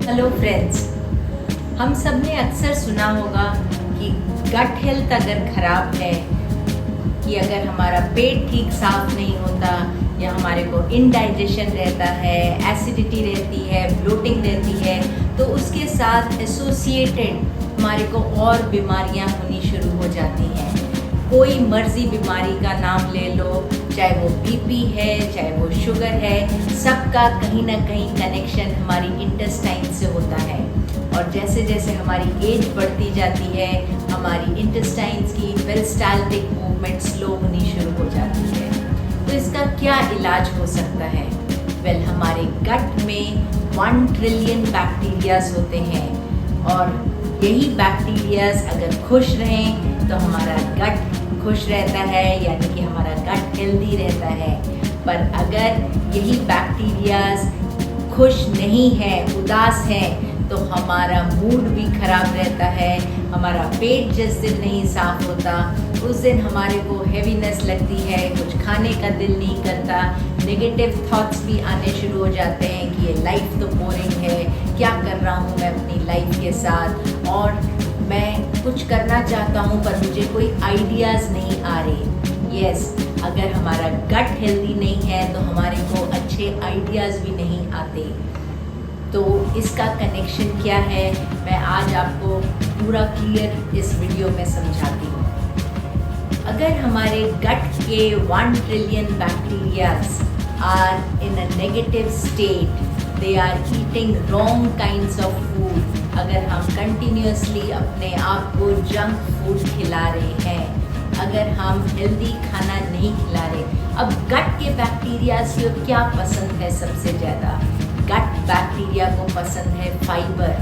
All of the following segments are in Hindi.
हेलो फ्रेंड्स, हम सब ने अक्सर सुना होगा कि गट हेल्थ अगर ख़राब है, कि अगर हमारा पेट ठीक साफ नहीं होता या हमारे को इनडाइजेशन रहता है, एसिडिटी रहती है, ब्लोटिंग रहती है, तो उसके साथ एसोसिएटेड हमारे को और बीमारियां होनी शुरू हो जाती हैं। कोई मर्जी बीमारी का नाम ले लो, चाहे वो बीपी है, चाहे वो शुगर है, सबका कहीं ना कहीं कनेक्शन हमारी इंटेस्टाइन से होता है। और जैसे जैसे हमारी एज बढ़ती जाती है, हमारी इंटेस्टाइन्स की पेरिस्टाल्टिक मूवमेंट स्लो होनी शुरू हो जाती है। तो इसका क्या इलाज हो सकता है? वेल, हमारे गट में 1 ट्रिलियन बैक्टीरियाज होते हैं और यही बैक्टीरियाज अगर खुश रहें तो हमारा गट खुश रहता है, यानी कि हमारा गट हेल्दी रहता है। पर अगर यही बैक्टीरियाज खुश नहीं है, उदास है, तो हमारा मूड भी खराब रहता है। हमारा पेट जिस दिन नहीं साफ होता उस दिन हमारे को हेवीनेस लगती है, कुछ खाने का दिल नहीं करता, नेगेटिव थॉट्स भी आने शुरू हो जाते हैं कि ये लाइफ तो बोरिंग है, क्या कर रहा हूँ मैं अपनी लाइफ के साथ, और मैं कुछ करना चाहता हूँ पर मुझे कोई आइडियाज़ नहीं आ रहे। यस, अगर हमारा गट हेल्दी नहीं है तो हमारे को अच्छे आइडियाज़ भी नहीं आते। तो इसका कनेक्शन क्या है, मैं आज आपको पूरा क्लियर इस वीडियो में समझाती हूँ। अगर हमारे गट के 1 trillion bacterias are in a negative state, they are eating wrong kinds of food, अगर हम कंटिन्यूसली अपने आप को जंक फूड खिला रहे हैं, अगर हम हेल्दी खाना नहीं खिला रहे। अब गट के बैक्टीरियाज को क्या पसंद है? सबसे ज़्यादा गट बैक्टीरिया को पसंद है फाइबर,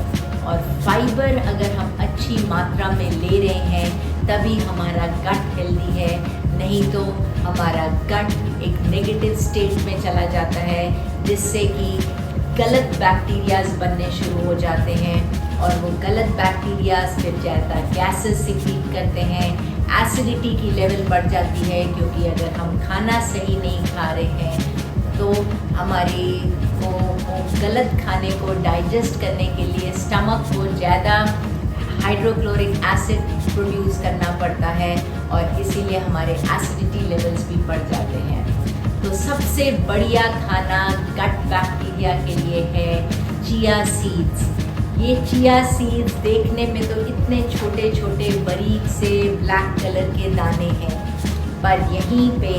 और फाइबर अगर हम अच्छी मात्रा में ले रहे हैं तभी हमारा गट हेल्दी है, नहीं तो हमारा गट एक नेगेटिव स्टेट में चला जाता है, जिससे कि गलत बैक्टीरियाज बनने शुरू हो जाते हैं और वो गलत बैक्टीरियाज फिर ज़्यादा गैसेस सिक्रीट करते हैं, एसिडिटी की लेवल बढ़ जाती है, क्योंकि अगर हम खाना सही नहीं खा रहे हैं तो हमारी को गलत खाने को डाइजेस्ट करने के लिए स्टमक को ज़्यादा हाइड्रोक्लोरिक एसिड प्रोड्यूस करना पड़ता है और इसीलिए हमारे एसिडिटी लेवल्स भी बढ़ जाते हैं। तो सबसे बढ़िया खाना गट बैक्टीरिया के लिए है चिया सीड्स। ये चिया सीड्स देखने में तो इतने छोटे छोटे बारीक से ब्लैक कलर के दाने हैं, पर यहीं पे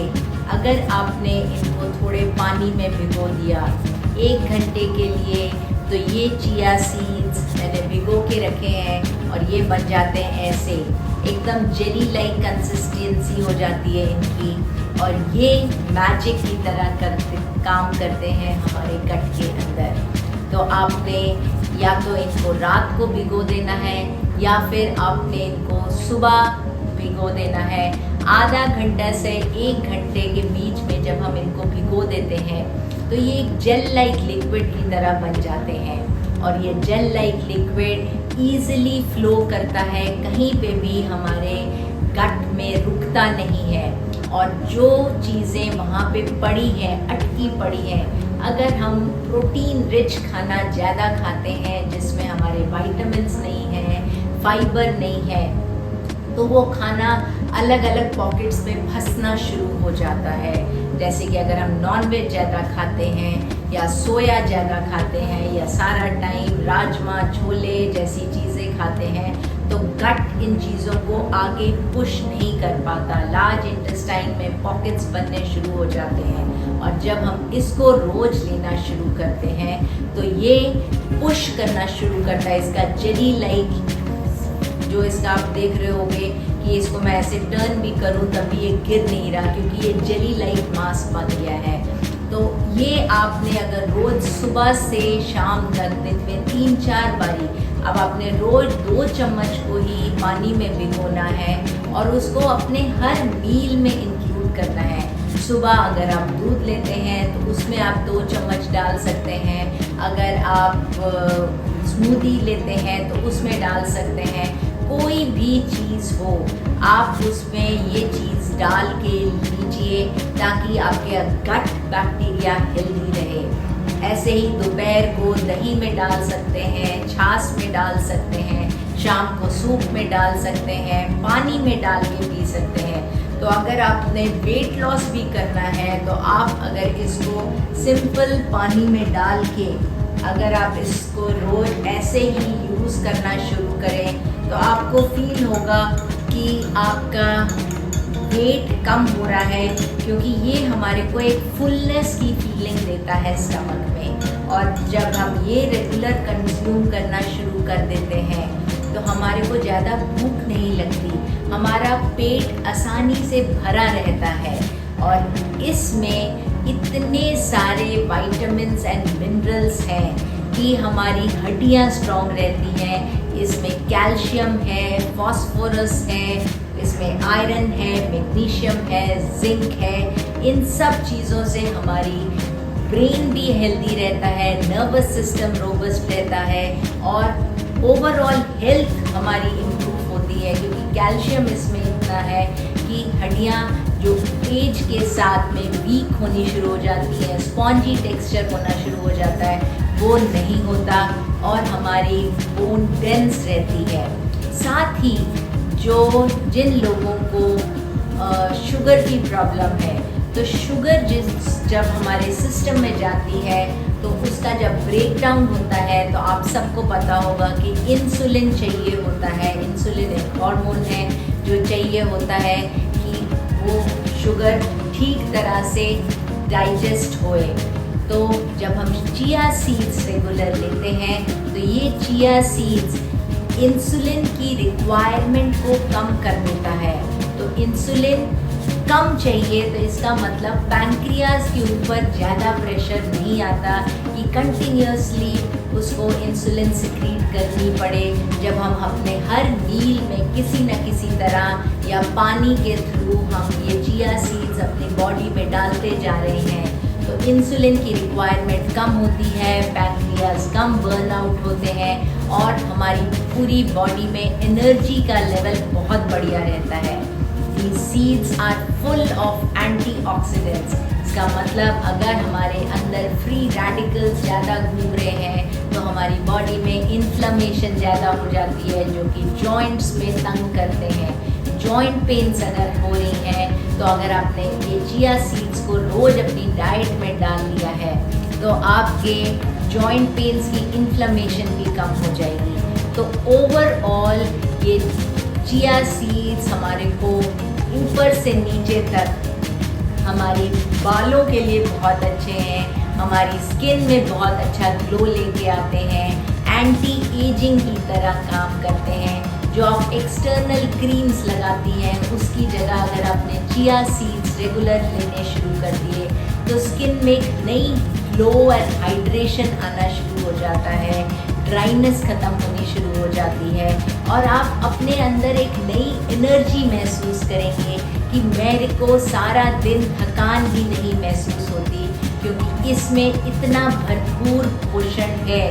अगर आपने इनको थोड़े पानी में भिगो दिया 1 घंटे के लिए, तो ये चिया सीड्स मैंने भिगो के रखे हैं और ये बन जाते हैं ऐसे, एकदम जेली लाइक कंसिस्टेंसी हो जाती है इनकी, और ये मैजिक की तरह काम करते हैं हमारे गट के अंदर। तो आपने या तो इनको रात को भिगो देना है या फिर आपने इनको सुबह भिगो देना है। आधा घंटा से 1 घंटे के बीच में जब हम इनको भिगो देते हैं तो ये एक जेल लाइक लिक्विड की तरह बन जाते हैं, और ये gel like liquid easily flow करता है, कहीं पे भी हमारे गट में रुकता नहीं है। और जो चीज़ें वहाँ पे पड़ी हैं, अटकी पड़ी हैं, अगर हम प्रोटीन रिच खाना ज़्यादा खाते हैं जिसमें हमारे विटामिन्स नहीं हैं, फाइबर नहीं है, तो वो खाना अलग अलग पॉकेट्स में फंसना शुरू हो जाता है। जैसे कि अगर हम नॉनवेज ज़्यादा खाते हैं या सोया ज़्यादा खाते हैं या सारा टाइम राजमा छोले जैसी चीज़ें खाते हैं, तो गट इन चीज़ों को आगे पुश नहीं कर पाता, लार्ज इंटेस्टाइन में पॉकेट्स बनने शुरू हो जाते हैं। और जब हम इसको रोज़ लेना शुरू करते हैं तो ये पुश करना शुरू करता है, इसका जेली लाइक जो इसका आप देख रहे होगे कि इसको मैं ऐसे टर्न भी करूं तब भी ये गिर नहीं रहा, क्योंकि ये जेली लाइक मास बन गया है। तो ये आपने अगर रोज़ सुबह से शाम तक दिन में 3-4 बारी, अब आपने रोज़ 2 चम्मच को ही पानी में भिगोना है और उसको अपने हर मील में इंक्लूड करना है। सुबह अगर आप दूध लेते हैं तो उसमें आप 2 चम्मच डाल सकते हैं, अगर आप स्मूदी लेते हैं तो उसमें डाल सकते हैं, कोई भी चीज़ हो आप उसमें ये चीज़ डाल के लीजिए ताकि आपके गट बैक्टीरिया हेल्दी रहे। ऐसे ही दोपहर को दही में डाल सकते हैं, छाछ में डाल सकते हैं, शाम को सूप में डाल सकते हैं, पानी में डाल के पी सकते हैं। तो अगर आपने वेट लॉस भी करना है तो आप अगर इसको सिंपल पानी में डाल के अगर आप इसको रोज ऐसे ही यूज़ करना शुरू करें तो आपको फील होगा कि आपका वेट कम हो रहा है, क्योंकि ये हमारे को एक फुलनेस की फीलिंग देता है स्टमक में। और जब हम ये रेगुलर कंज्यूम करना शुरू कर देते हैं तो हमारे को ज़्यादा भूख नहीं लगती, हमारा पेट आसानी से भरा रहता है। और इसमें इतने सारे विटामिन्स एंड मिनरल्स हैं कि हमारी हड्डियाँ स्ट्रॉन्ग रहती हैं। इसमें कैल्शियम है, फास्फोरस है, इसमें आयरन है, मैग्नीशियम है, जिंक है। इन सब चीज़ों से हमारी ब्रेन भी हेल्दी रहता है, नर्वस सिस्टम रोबस्ट रहता है और ओवरऑल हेल्थ हमारी इम्प्रूव होती है, क्योंकि कैल्शियम इसमें इतना है कि हड्डियाँ जो एज के साथ में वीक होनी शुरू हो जाती है, स्पॉन्जी टेक्सचर होना शुरू हो जाता है, वो नहीं होता और हमारी बोन डेंस रहती है। साथ ही जिन लोगों को शुगर की प्रॉब्लम है, तो शुगर जब हमारे सिस्टम में जाती है तो उसका जब ब्रेक डाउन होता है तो आप सबको पता होगा कि इंसुलिन चाहिए होता है। इंसुलिन एक हार्मोन है जो चाहिए होता है कि वो शुगर ठीक तरह से डाइजेस्ट होए। तो जब हम चिया सीड्स रेगुलर लेते हैं तो ये चिया सीड्स इंसुलिन की रिक्वायरमेंट को कम कर देता है। तो इंसुलिन कम चाहिए तो इसका मतलब पैंक्रियाज के ऊपर ज़्यादा प्रेशर नहीं आता कि कंटिन्यूसली उसको इंसुलिन सिक्रीट करनी पड़े। जब हम अपने हर मील में किसी न किसी तरह या पानी के थ्रू हम ये चिया सीड्स अपनी बॉडी में डालते जा रहे हैं तो इंसुलिन की रिक्वायरमेंट कम होती है, पैंक्रियाज कम बर्न आउट होते हैं और हमारी पूरी बॉडी में एनर्जी का लेवल बहुत बढ़िया रहता है। These seeds are full of antioxidants। इसका मतलब अगर हमारे अंदर फ्री रेडिकल्स ज़्यादा घूम रहे हैं तो हमारी बॉडी में इन्फ्लेमेशन ज़्यादा हो जाती है, जो कि जॉइंट्स में तंग करते हैं। जॉइंट पेन्स अगर हो रही हैं तो अगर आपने ये चिया सीड्स को रोज़ अपनी डाइट में डाल लिया है तो आपके जॉइंट पेन्स की इन्फ्लेमेशन भी कम हो जाएगी। तो ओवरऑल ये चिया सीड्स हमारे को ऊपर से नीचे तक हमारे बालों के लिए बहुत अच्छे हैं, हमारी स्किन में बहुत अच्छा ग्लो लेके आते हैं, एंटी एजिंग की तरह काम करते हैं। जो आप एक्सटर्नल क्रीम्स लगाती हैं उसकी जगह अगर आपने चिया सीड्स रेगुलर लेने शुरू कर दिए तो स्किन में एक नई ग्लो एंड हाइड्रेशन आना शुरू हो जाता है, ड्राइनेस ख़त्म होनी शुरू हो जाती है और आप अपने अंदर एक नई एनर्जी महसूस करेंगे कि मेरे को सारा दिन थकान भी नहीं महसूस होती, क्योंकि इसमें इतना भरपूर पोषण है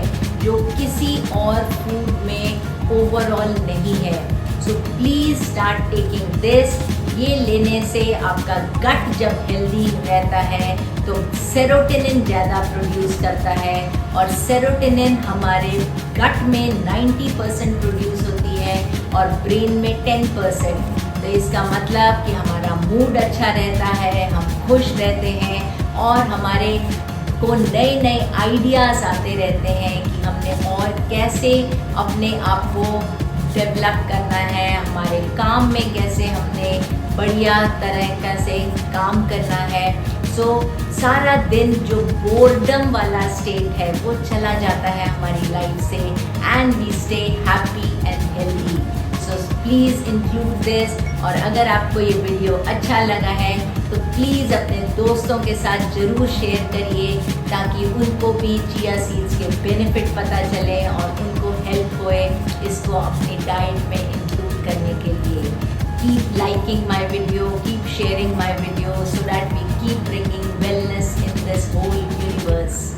जो किसी और फूड में ओवरऑल नहीं है। So please start taking this. ये लेने से आपका गट जब हेल्दी रहता है तो सेरोटोनिन ज़्यादा प्रोड्यूस करता है और सेरोटोनिन हमारे गट में 90% प्रोड्यूस होती है और ब्रेन में 10%। तो इसका मतलब कि हमारा मूड अच्छा रहता है, हम खुश रहते हैं और हमारे को नए नए आइडियाज़ आते रहते हैं कि हमने और कैसे अपने आप को डेवलप करना है, हमारे काम में कैसे हमने बढ़िया तरह से काम करना है। सो सारा दिन जो बोर्डम वाला स्टेट है वो चला जाता है हमारी लाइफ से and we stay happy and healthy. So please include this. और अगर आपको ये वीडियो अच्छा लगा है तो प्लीज़ अपने दोस्तों के साथ ज़रूर शेयर करिए ताकि उनको भी चिया सीड्स के बेनिफिट पता चले और उनको हेल्प होए इसको अपनी डाइट में इंक्लूड करने के लिए। Keep liking my video, keep sharing my video so that we keep bringing wellness in this whole universe.